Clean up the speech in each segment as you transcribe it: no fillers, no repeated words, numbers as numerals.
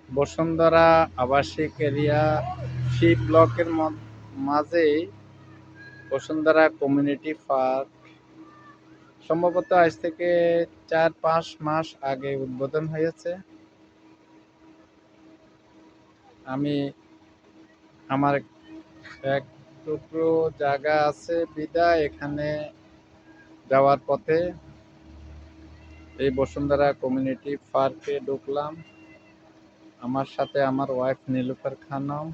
বসুন্ধরা আবাসিক area C ব্লকের মাঝেই বসুন্ধরা কমিউনিটি পার্ক সম্ভবত আজ থেকে ৪-৫ মাস আগে উদ্বোধন হয়েছে। আমি আমার এক টুকরো জায়গা আছে বিদায় এখানে যাওয়ার পথে এই বসুন্ধরা কমিউনিটি পার্কে ঢুকলাম। আমার সাথে আমার ওয়াইফ নীলুফার খানম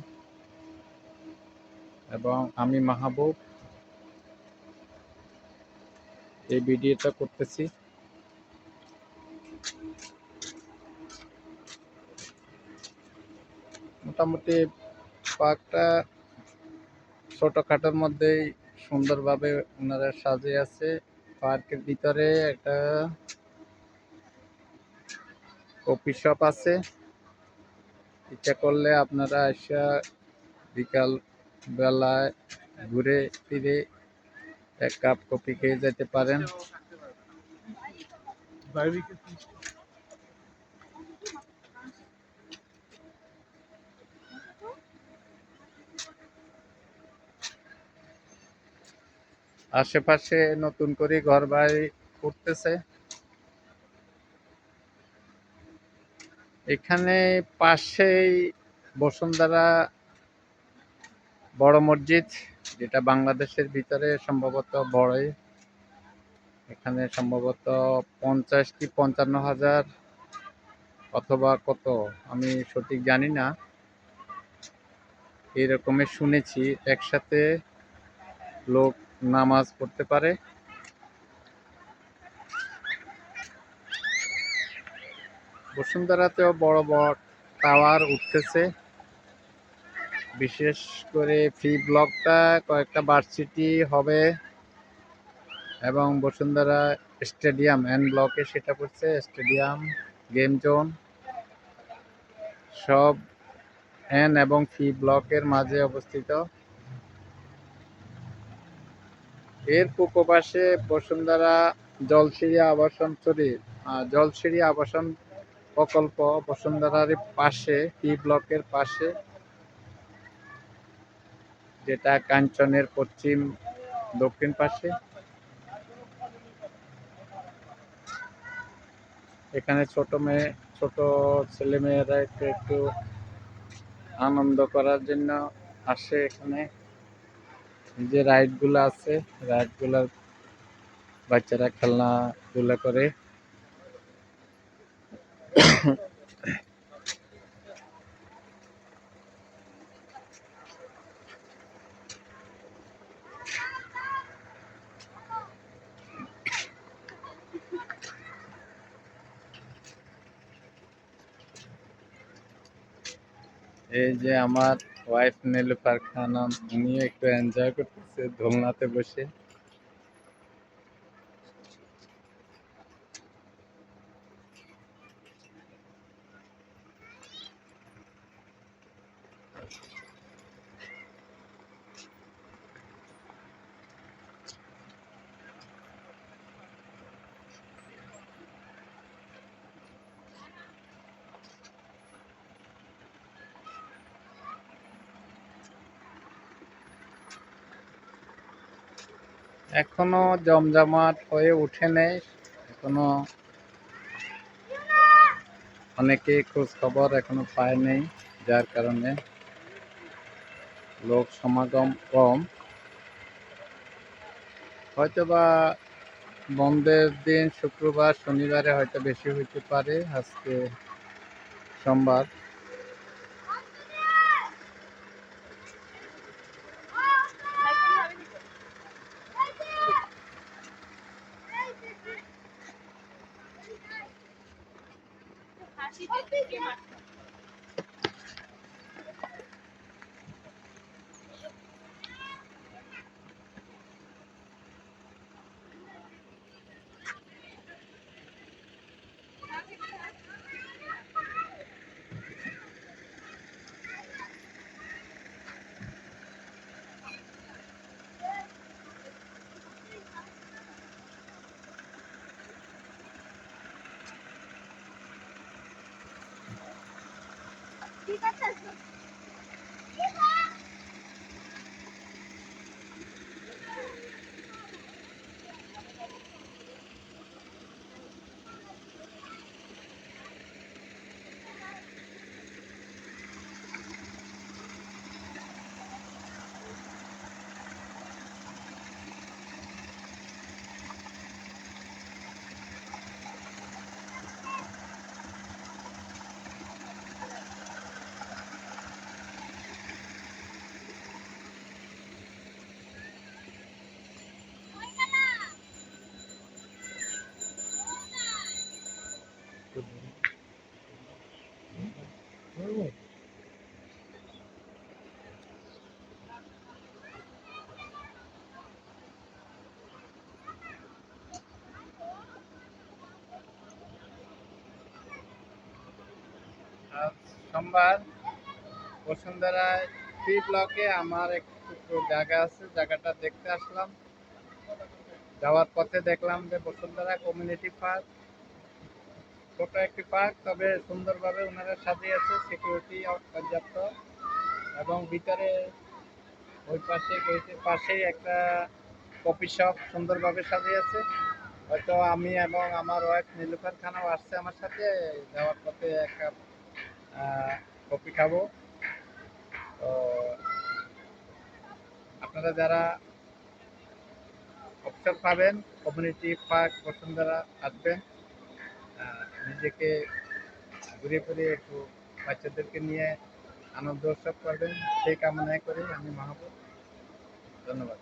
এবং আমি মাহবুব এই ভিডিওটা করতেছি। মোটামুটি পার্কটা ছোটখাটোর মধ্যেই সুন্দরভাবে ওনারা সাজিয়ে আছে। পার্কের ভিতরে একটা কফি শপ আছে। ইচ্ছা করলে আপনারা এসে বিকাল বেলায় ঘুরে ফিরে এক কাপ কফি খেয়ে যেতে পারেন। আশেপাশে নতুন করে ঘরবাড়ি করতেছে। এখানে পাশেই বসুন্ধরা বড় মসজিদ, যেটা বাংলাদেশের ভিতরে সম্ভবত বড়ই। এখানে সম্ভবত 50 কি 55,000 অথবা কত আমি সঠিক জানি না, এরকমের শুনেছি একসাথে লোক নামাজ পড়তে পারে। বসুন্ধরাতেও বড় বড় টাওয়ার উঠতেছে, বিশেষ করে ফি ব্লকটা কয়েকটা ভার্সিটি হবে এবং বসুন্ধরা স্টেডিয়াম এন ব্লকে সেটা পড়ছে। স্টেডিয়াম, গেম জোন সব এন এবং ফি ব্লকের মাঝে অবস্থিত। এর পূর্ব পাশে বসুন্ধরা জলসিঁড়ি আবাসন প্রকল্প বসুন্ধরার পাশে পি ব্লকের পাশে, যেটা কাঞ্চনের পশ্চিম দক্ষিণ পাশে। এখানে ছোট ছেলে মেয়েরা একটু আনন্দ করার জন্য আসে। এখানে যে রাইডগুলো আছে, রাইডগুলোর বাচ্চারা খেলনাধুলা করে। এই যে আমার ওয়াইফ নীলুফার খানম, উনিও একটু এনজয় করতেছে দোলনাতে বসে। এখনো জমজমাট হয়ে ওঠে নাই, এখনো অনেকে খোঁজ খবর এখনো পায় নাই, যার কারণে লোক সমাগম কম। হয়তোবা বন্ধের দিন শুক্রবার শনিবারে হয়তো বেশি হইতে পারে, আজকে সোমবার। আজ সোমবার বসুন্ধরায় পি ব্লকে আমার একটু জায়গা আছে, জায়গাটা দেখতে আসলাম। যাওয়ার পথে দেখলাম যে বসুন্ধরা কমিউনিটি পার্ক ছোট একটি পার্ক, তবে সুন্দরভাবে ওনারা সাজিয়েছে, সিকিউরিটি পর্যাপ্ত, এবং ভিতরে ওই পাশে গেটের পাশেই একটা কফি শপ সুন্দরভাবে সাজিয়েছে। হয়তো আমি এবং আমার ওয়াইফ নীলুফার খানও আসছে আমার সাথে, যাওয়ার পথে এক কাপ কফি খাবো। তো আপনারা যারা অবসর পাবেন কমিউনিটি পার্ক বসুন্ধরা আসবেন, নিজেকে ঘুরে ফিরে একটু বাচ্চাদেরকে নিয়ে আনন্দ উৎসব করবেন, সেই কামনায় করি। আমি মাহবুব, ধন্যবাদ।